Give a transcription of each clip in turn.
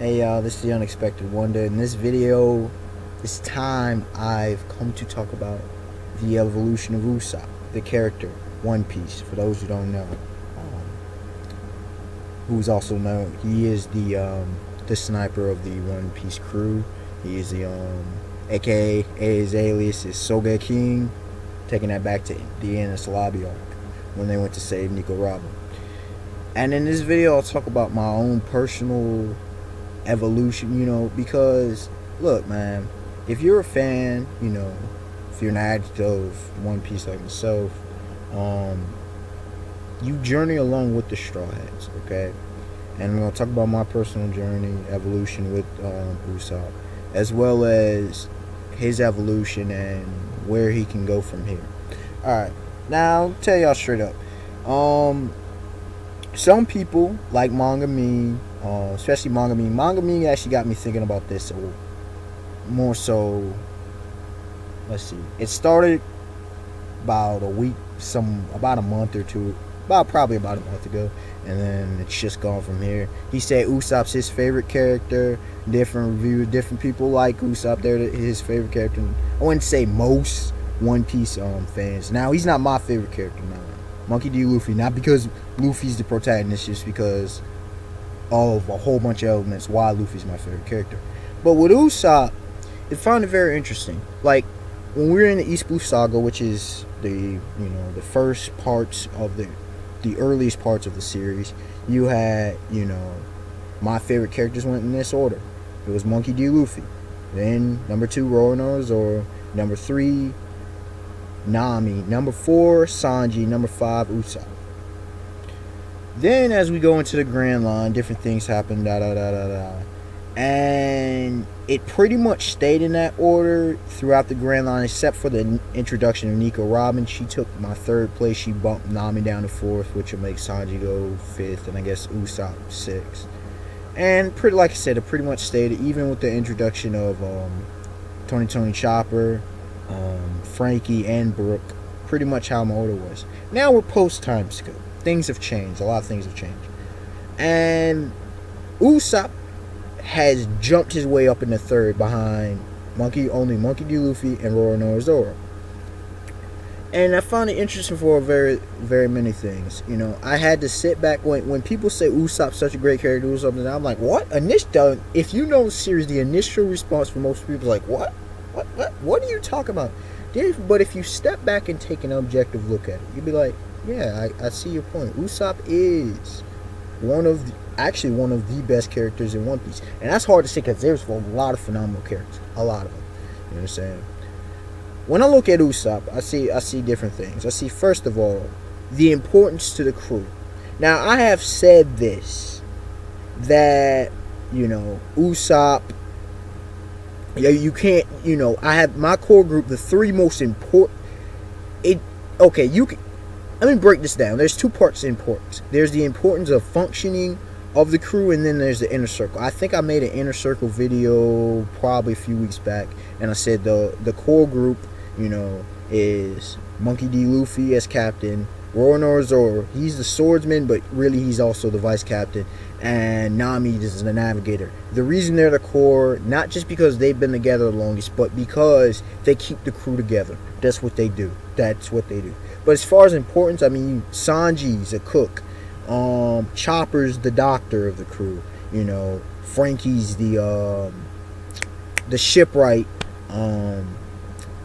Hey y'all, this is the Unexpected Wonder. In this video, this time I've come to talk about the evolution of Usopp, the character, One Piece. For those who don't know, who's also known, he is the sniper of the One Piece crew. He is the AKA his alias is King, taking that back to the Enies Lobby arc when they went to save Nico Robin. And in this video, I'll talk about my own personal evolution, because look, man, if you're a fan, if you're an addict of One Piece like myself, you journey along with the Straw Hats, okay? And I'm going to talk about my personal journey, evolution with Usopp, as well as his evolution and where he can go from here. Alright, now I'll tell y'all straight up. Some people like Manga Me, especially Manga Me. Manga Me actually got me thinking about this more so. Let's see. It started about about a month or two, probably about a month ago, and then it's just gone from here. He said Usopp's his favorite character. Different reviews, different people like Usopp. They're his favorite character. I wouldn't say most One Piece fans. Now he's not my favorite character now. Monkey D. Luffy, not because Luffy's the protagonist, just because of a whole bunch of elements why Luffy's my favorite character. But with Usopp, I found it very interesting. Like when we were in the East Blue Saga, which is the first parts of the earliest parts of the series, you had my favorite characters went in this order. It was Monkey D. Luffy, then number 2 Roronoa Zoro, number 3 Nami, number 4 Sanji, number 5 Usopp. Then as we go into the Grand Line, different things happen, and it pretty much stayed in that order throughout the Grand Line, except for the introduction of Nico Robin. She took my 3rd place. She bumped Nami down to 4th, which will make Sanji go 5th, and I guess Usopp 6th. And like I said, it pretty much stayed, even with the introduction of Tony Chopper, Frankie, and Brooke. Pretty much how my order was. Now we're post time skip. Things have changed. A lot of things have changed. And Usopp has jumped his way up in the 3rd behind Monkey D. Luffy and Roronoa Zoro. And I found it interesting for very, very many things. I had to sit back when people say Usopp's such a great character, Usopp, and I'm like, what? If you know the series, the initial response for most people is like, what? What are you talking about? But if you step back and take an objective look at it, you'd be like, yeah, I see your point. Usopp is one of the best characters in One Piece. And that's hard to say because there's a lot of phenomenal characters. A lot of them. You know what I'm saying? When I look at Usopp, I see different things. I see, first of all, the importance to the crew. Now, I have said this, that, Usopp, you can't, I have my core group, the 3 most important, let me break this down. There's 2 parts to importance. There's the importance of functioning of the crew, and then there's the inner circle. I think I made an inner circle video probably a few weeks back, and I said the core group, is Monkey D. Luffy as captain, Roronoa Zoro, he's the swordsman, but really he's also the vice captain, and Nami is the navigator. The reason they're the core, not just because they've been together the longest, but because they keep the crew together. That's what they do. But as far as importance, Sanji's a cook, Chopper's the doctor of the crew, Frankie's the shipwright,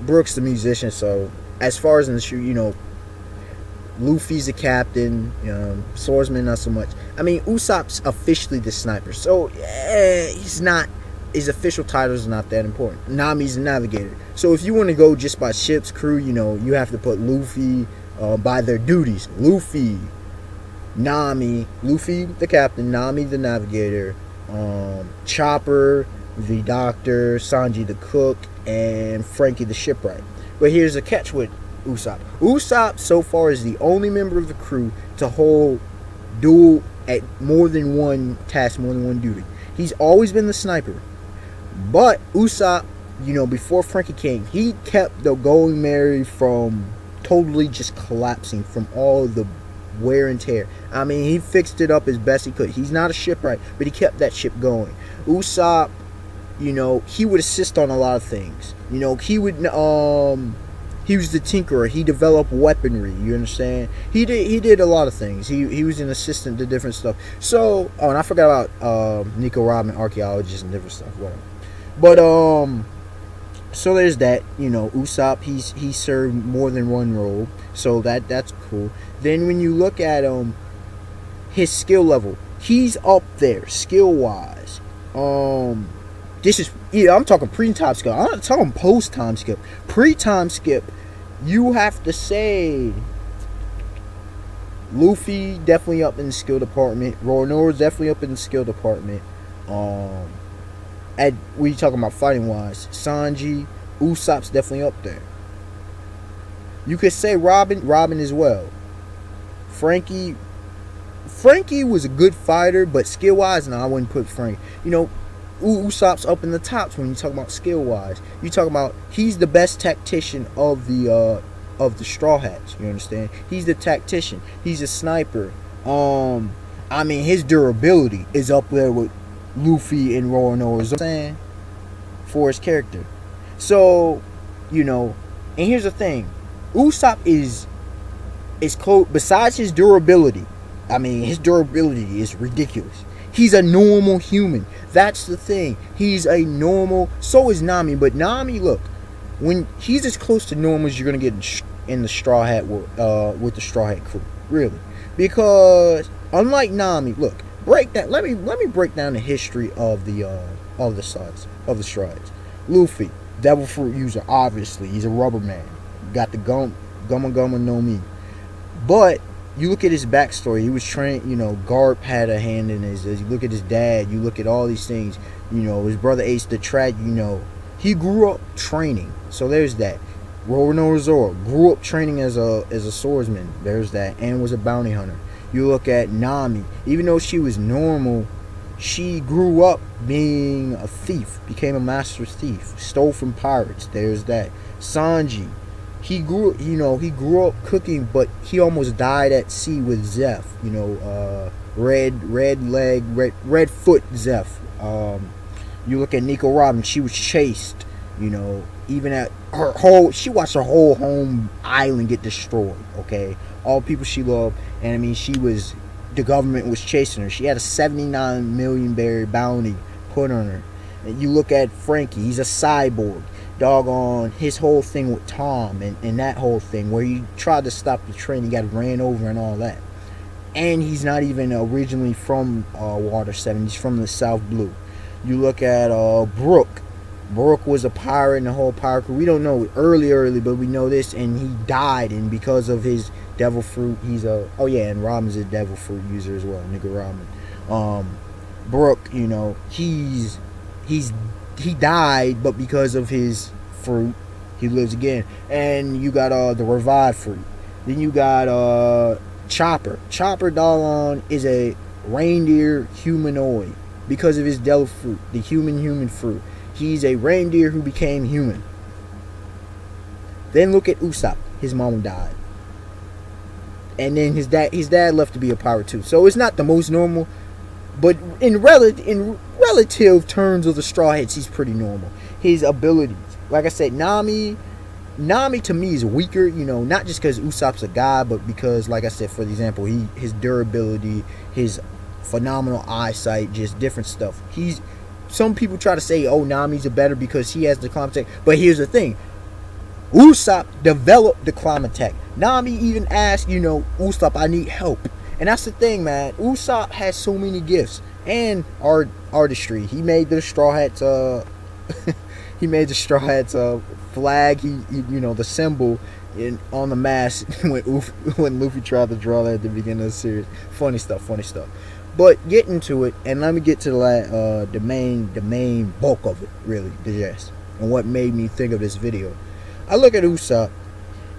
Brooke's the musician. So as far as in the shoot, Luffy's the captain, swordsman not so much. Usopp's officially the sniper, so he's not. His official title is not that important. Nami's the navigator. So if you want to go just by ship's crew, you have to put Luffy by their duties. Luffy the captain, Nami the navigator, Chopper the doctor, Sanji the cook, and Frankie the shipwright. But here's the catch with Usopp. Usopp so far is the only member of the crew to hold dual at more than one task, more than one duty. He's always been the sniper. But Usopp, before Frankie came, he kept the Going Merry from totally just collapsing from all the wear and tear. I mean, he fixed it up as best he could. He's not a shipwright, but he kept that ship going. Usopp, he would assist on a lot of things. He was the tinkerer. He developed weaponry. You understand? He did a lot of things. He was an assistant to different stuff. So, and I forgot about Nico Robin, archaeologist and different stuff. Whatever. But so there's that. Usopp. He served more than one role. So that's cool. Then when you look at his skill level, he's up there skill wise. I'm talking pre-time skip. I'm not talking post-time skip. Pre-time skip, you have to say Luffy definitely up in the skill department. Roronoa's definitely up in the skill department. We talking about fighting wise. Sanji, Usopp's definitely up there. You could say Robin as well. Frankie was a good fighter, but skill wise, no, I wouldn't put Frankie. Usopp's up in the tops when you talk about skill wise. You talk about he's the best tactician of the Straw Hats. You understand? He's the tactician. He's a sniper. His durability is up there with Luffy and Roronoa's. You know what I'm saying? For his character. So, and here's the thing, Usopp is close. Besides his durability, his durability is ridiculous. He's a normal human. That's the thing. He's a normal. So is Nami. But Nami, look, when he's as close to normal as you're gonna get in the Straw Hat with the Straw Hat crew, really, because unlike Nami, look, Let me break down the history of the Straw Hats. Luffy, Devil Fruit user, obviously, he's a rubber man. Got the Gumma no Mi, but you look at his backstory. He was trained, Garp had a hand in his. You look at his dad. You look at all these things. His brother Ace the Trad. He grew up training. So there's that. Roronoa Zoro grew up training as a swordsman. There's that, and was a bounty hunter. You look at Nami. Even though she was normal, she grew up being a thief. Became a master thief. Stole from pirates. There's that. Sanji. He grew up cooking, but he almost died at sea with Zeph. Red foot Zeph. You look at Nico Robin. She was chased. Even at she watched her whole home island get destroyed. Okay, all people she loved, and the government was chasing her. She had a 79 million berry bounty put on her. And you look at Frankie. He's a cyborg. Doggone his whole thing with Tom and that whole thing where he tried to stop the train, he got ran over and all that. And he's not even originally from Water 7. He's from the South Blue. You look at Brook. Brook was a pirate in the whole pirate crew. We don't know early, but we know this, and he died, and because of his devil fruit, he's and Robin's a devil fruit user as well, nigga Robin. Brook, he died, but because of his fruit, he lives again. And you got the revived fruit. Then you got Chopper. Chopper, doggone, is a reindeer humanoid because of his devil fruit, the human fruit. He's a reindeer who became human. Then look at Usopp. His mom died, and then his dad left to be a pirate too. So it's not the most normal, but in relative terms of the Straw Hats, he's pretty normal. His abilities, like I said, Nami to me is weaker, not just because Usopp's a guy, but because, like I said, for example, his durability, his phenomenal eyesight, just different stuff. Some people try to say, oh, Nami's a better because he has the climb attack, but here's the thing. Usopp developed the climb attack. Nami even asked, Usopp, I need help. And that's the thing, man. Usopp has so many gifts and artistry. He made the Straw Hats. Flag. He the symbol on the mask when Luffy tried to draw that at the beginning of the series. Funny stuff. But getting to it, and let me get to the main bulk of it, really, the gist, and what made me think of this video. I look at Usopp,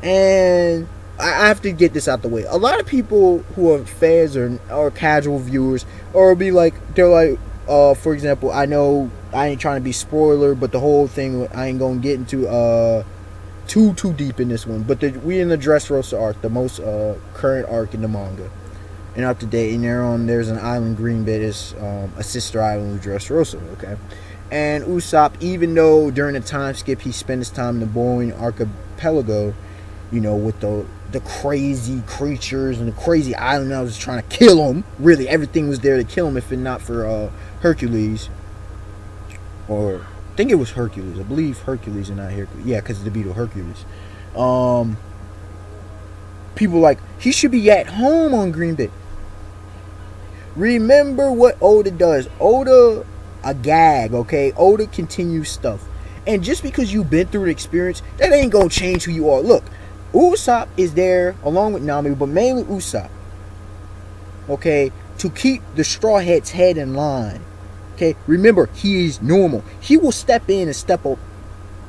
and I have to get this out the way. A lot of people who are fans or casual viewers, or they're like, for example, I know I ain't trying to be spoiler, but the whole thing I ain't gonna get into too deep in this one, but we in the Dressrosa arc, the most current arc in the manga, and up to date. And there's an island, Green Bit is a sister island of Dressrosa. Okay, and Usopp, even though during the time skip he spent his time in the Boeing archipelago, with the crazy creatures and the crazy island that was trying to kill him. Really, everything was there to kill him if it not for Hercules. Or I think it was Hercules. I believe Hercules and not Hercules. Yeah, because of the beetle Hercules. People like, he should be at home on Green Bay. Remember what Oda does. Oda, a gag, okay? Oda continues stuff. And just because you've been through the experience, that ain't gonna change who you are. Look, Usopp is there along with Nami, but mainly Usopp, okay, to keep the Straw Hat's head in line. Okay, remember, he is normal. He will step in and step up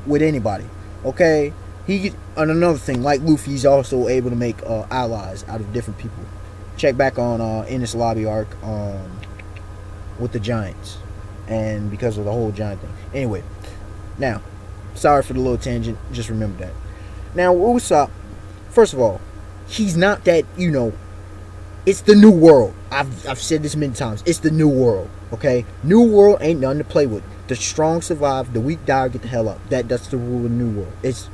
with anybody. Okay, and another thing, like Luffy, he's also able to make allies out of different people. Check back on Enies Lobby arc with the Giants, and because of the whole giant thing. Anyway, now, sorry for the little tangent. Just remember that. Now, Usopp, first of all, he's not that, it's the new world. I've said this many times. It's the new world, okay? New world ain't nothing to play with. The strong survive, the weak die, get the hell up. That's the rule of the new world. It's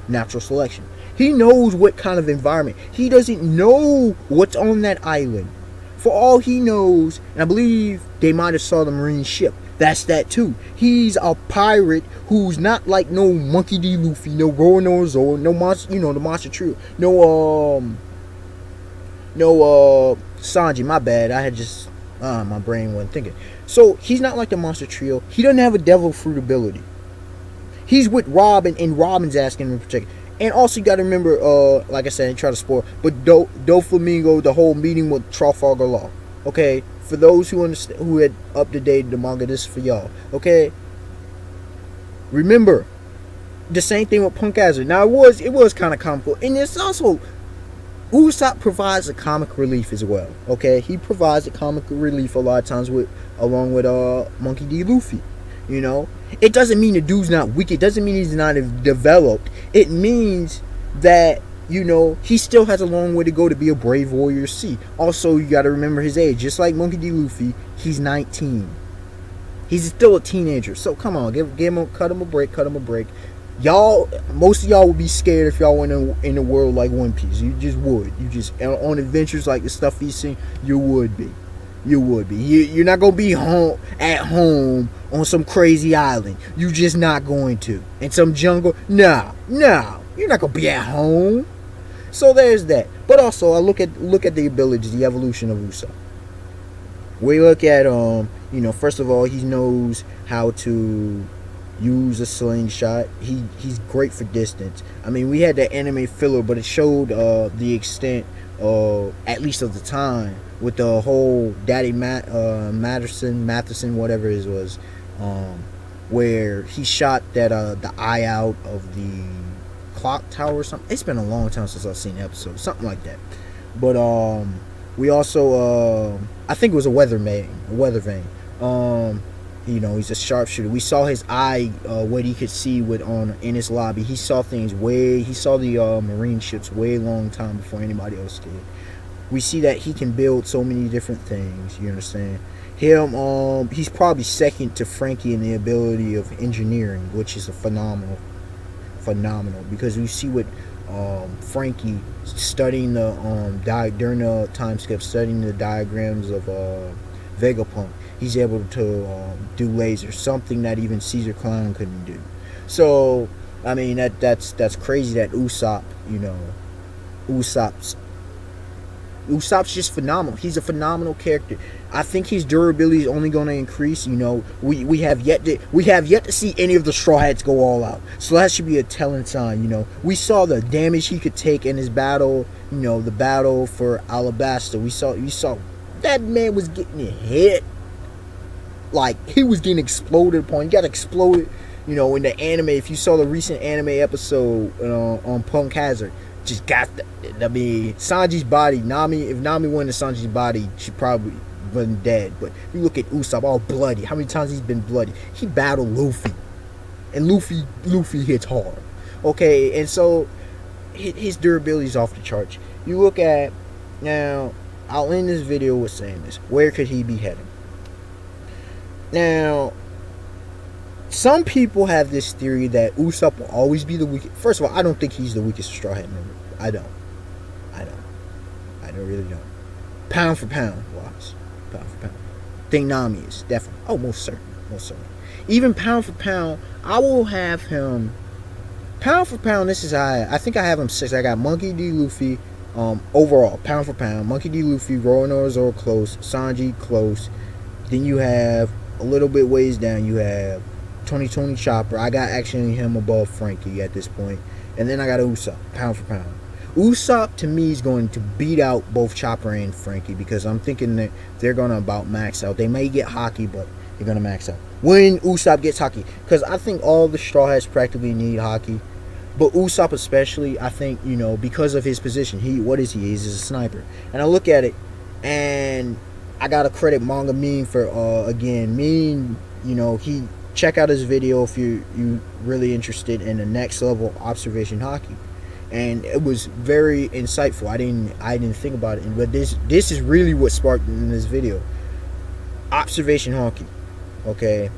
natural selection. He knows what kind of environment. He doesn't know what's on that island. For all he knows, and I believe they might have saw the Marine ship. That's that too. He's a pirate who's not like no Monkey D. Luffy, no Zoro, no monster, the monster trio. No Sanji, my bad. I had just, my brain wasn't thinking. So, he's not like the monster trio. He doesn't have a devil fruit ability. He's with Robin, and Robin's asking him to protect. And also, you got to remember, like I said, I didn't try to spoil, but Doflamingo, the whole meeting with Trafalgar Law. Okay? For those who understand, who had up to date the manga, this is for y'all. Okay? Remember, the same thing with Punk Hazard. Now, it was kind of comical. And it's also, Usopp provides a comic relief as well. Okay? He provides a comic relief a lot of times along with Monkey D. Luffy. It doesn't mean the dude's not weak. It doesn't mean he's not developed. It means that, he still has a long way to go to be a brave warrior C. Also, you got to remember his age. Just like Monkey D. Luffy, he's 19. He's still a teenager. So come on, cut him a break. Y'all, most of y'all would be scared if y'all went in a world like One Piece. You just would. On adventures like the stuff he's seen, you would be. You're not gonna be at home on some crazy island. You just not going to. In some jungle, no. You're not gonna be at home. So there's that. But also, I look at the abilities, the evolution of Usopp. We look at first of all, he knows how to use a slingshot. He's great for distance. I mean, we had the anime filler, but it showed the extent at least of the time, with the whole Daddy Matheson, whatever it was, where he shot the eye out of the clock tower or something. It's been a long time since I've seen the episode, something like that. But we also I think it was a weather vane. He's a sharpshooter. We saw his eye, what he could see in his lobby. He saw things he saw the marine ships way long time before anybody else did. We see that he can build so many different things, you understand? He's probably second to Frankie in the ability of engineering, which is a phenomenal, because you see what Frankie studying during the time skip, studying the diagrams of Vegapunk. He's able to do lasers, something that even Caesar Clown couldn't do. So, I mean, that's crazy that Usopp's just phenomenal. He's a phenomenal character. I think his durability is only going to increase. We have yet to see any of the Straw Hats go all out. So that should be a telling sign. We saw the damage he could take in his battle. The battle for Alabasta. We saw that man was getting hit. Like, he was getting exploded upon. He got exploded, in the anime. If you saw the recent anime episode on Punk Hazard, just got Sanji's body. If Nami went to Sanji's body, she probably wasn't dead. But if you look at Usopp, all bloody. How many times he's been bloody? He battled Luffy. And Luffy hits hard. Okay, and so his durability is off the charts. You look at now. I'll end this video with saying this: where could he be heading? Now, some people have this theory that Usopp will always be the weakest. First of all, I don't think he's the weakest Straw Hat member. I don't. I don't. I don't really don't. Pound for pound, wise. Pound for pound. Think Nami is definitely. Oh, most certainly. Most certainly. Even pound for pound, I will have him. Pound for pound, this is how I think I have him 6. I got Monkey D. Luffy. Overall, pound for pound, Monkey D. Luffy, Roronoa Zoro close, Sanji close. Then you have a little bit ways down. You have 2020 Chopper. I got actually him above Frankie at this point. And then I got Usopp, pound for pound. Usopp to me is going to beat out both Chopper and Frankie because I'm thinking that they're going to about max out. They may get Haki, but they're going to max out. When Usopp gets Haki, because I think all the Straw Hats practically need Haki. But Usopp especially, I think, because of his position. What is he? He's a sniper. And I look at it, and I got to credit Manga Mean for, again, Mean, he check out his video if you really interested in the next level observation Haki. And it was very insightful. I didn't think about it, but this is really what sparked in this video. Observation Haki, okay.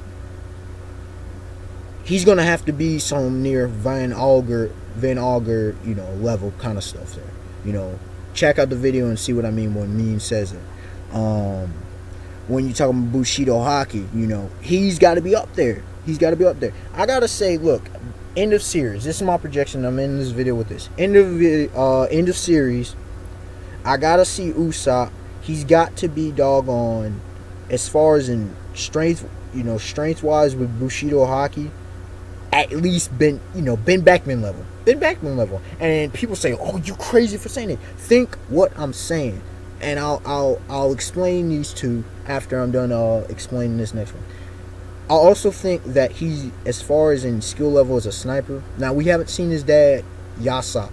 He's gonna have to be some near Van Auger, level kind of stuff there. Check out the video and see what I mean when Mean says it. When you talk about Bushido Haki, he's got to be up there. He's got to be up there. I gotta say, look. End of series. This is my projection. I'm in this video with this. End of series. I gotta see Usopp. He's got to be doggone as far as in strength, strength wise with Bushido Haki. At least Ben Beckman level. Ben Beckman level. And people say, "Oh, you crazy for saying it." Think what I'm saying, and I'll explain these two after I'm done explaining this next one. I also think that he's, as far as in skill level as a sniper, now we haven't seen his dad, Usopp,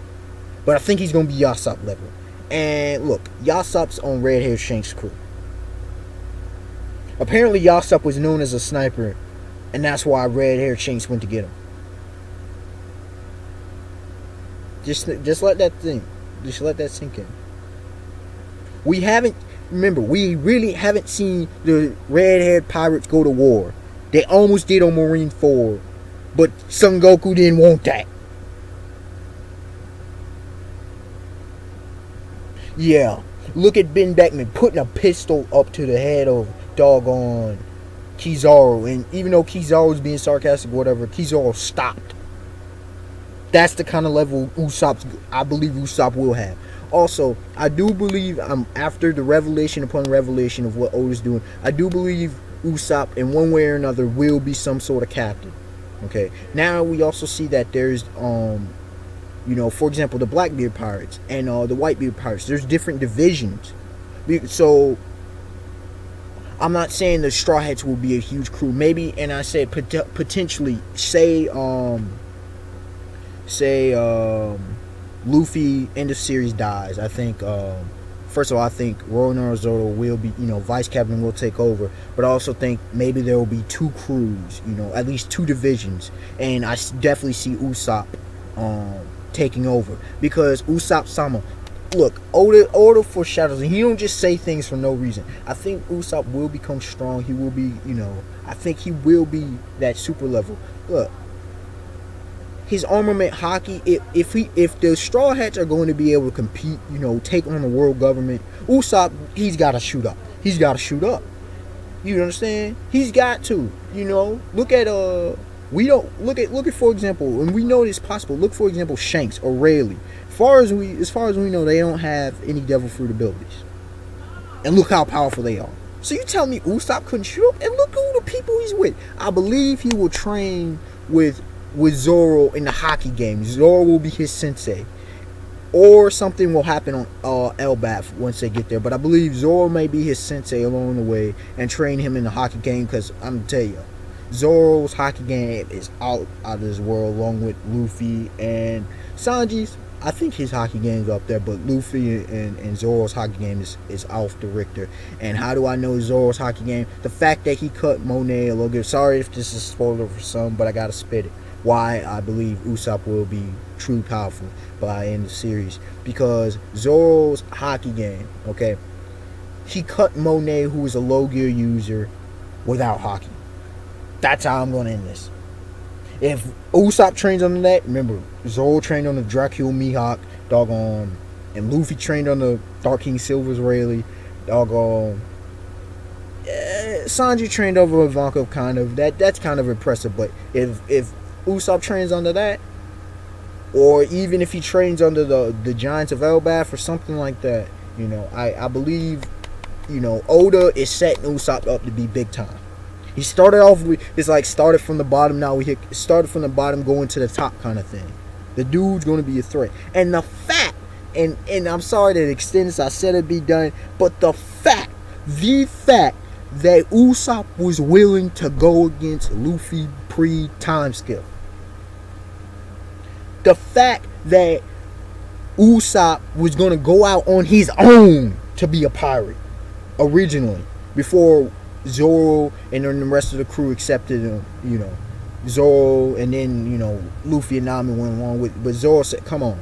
but I think he's going to be Usopp level. And look, Usopp's on Red Hair Shanks' crew. Apparently Usopp was known as a sniper, and that's why Red Hair Shanks went to get him. Just let that sink in. We really haven't seen the red-haired pirates go to war. They almost did on Marine 4, but Son Goku didn't want that. Yeah, look at Ben Beckman putting a pistol up to the head of doggone Kizaru, and even though Kizaru's being sarcastic or whatever, Kizaru stopped. That's the kind of level I believe Usopp will have. Also, I do believe after the revelation upon revelation of what Oda's doing, I do believe Usopp in one way or another will be some sort of captain. Okay. Now we also see that there's for example, the Blackbeard pirates and the Whitebeard pirates. There's different divisions. So I'm not saying the Straw Hats will be a huge crew. Maybe, and I said potentially say Luffy end of series dies. I think first of all, I think Roronoa Zoro will be, vice captain will take over. But I also think maybe there will be 2 crews, at least 2 divisions. And I definitely see Usopp taking over. Because Usopp-sama, look, Oda foreshadows, and he don't just say things for no reason. I think Usopp will become strong. He will be, I think he will be that super level. Look. His armament Haki, if the Straw Hats are going to be able to compete, take on the world government, Usopp, he's got to shoot up. He's got to shoot up. You understand? He's got to. Look at look at for example, and we know it's possible. Look for example, Shanks or Rayleigh. As far as we know, they don't have any devil fruit abilities, and look how powerful they are. So you tell me Usopp couldn't shoot up? And look who the people he's with. I believe he will train with Zoro in the Haki game. Zoro will be his sensei, or something will happen on Elbaf once they get there. But I believe Zoro may be his sensei along the way and train him in the Haki game. Because I'm gonna tell you, Zoro's Haki game is out of this world, along with Luffy and Sanji's. I think his Haki game's up there, but Luffy and Zoro's Haki game is off the Richter. And how do I know Zoro's Haki game? The fact that he cut Monet a little bit. Sorry if this is a spoiler for some, but I gotta spit it. why I believe Usopp will be truly powerful by end of the series. Because Zoro's Haki game, okay, he cut Monet, who is a low gear user, without Haki. That's how I'm going to end this. If Usopp trains on the net, remember, Zoro trained on the Dracula Mihawk, doggone, and Luffy trained on the Dark King Silver's Rayleigh, doggone. Sanji trained over Ivankov, kind of. That's kind of impressive. But if Usopp trains under that, or even if he trains under the Giants of Elbaf or something like that, I believe, Oda is setting Usopp up to be big time. He started off with, it's like started from the bottom, now we started from the bottom going to the top kind of thing. The dude's going to be a threat. And the fact, and I'm sorry that it extends, I said it'd be done, but the fact that Usopp was willing to go against Luffy pre-time skip. The fact that Usopp was going to go out on his own to be a pirate originally, before Zoro and then the rest of the crew accepted him, Zoro and then, Luffy and Nami went along with, but Zoro said, come on,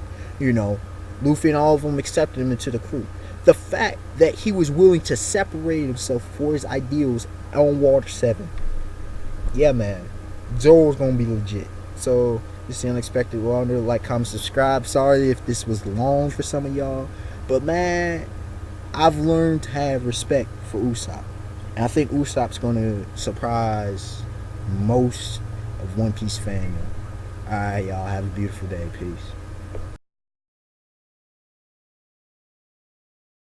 Luffy and all of them accepted him into the crew. The fact that he was willing to separate himself for his ideals on Water 7. Yeah, man. Zoro's gonna be legit. So, this is the Unexpected Wonder. Like, comment, subscribe. Sorry if this was long for some of y'all. But, man, I've learned to have respect for Usopp. And I think Usopp's gonna surprise most of One Piece fandom. Alright, y'all. Have a beautiful day. Peace.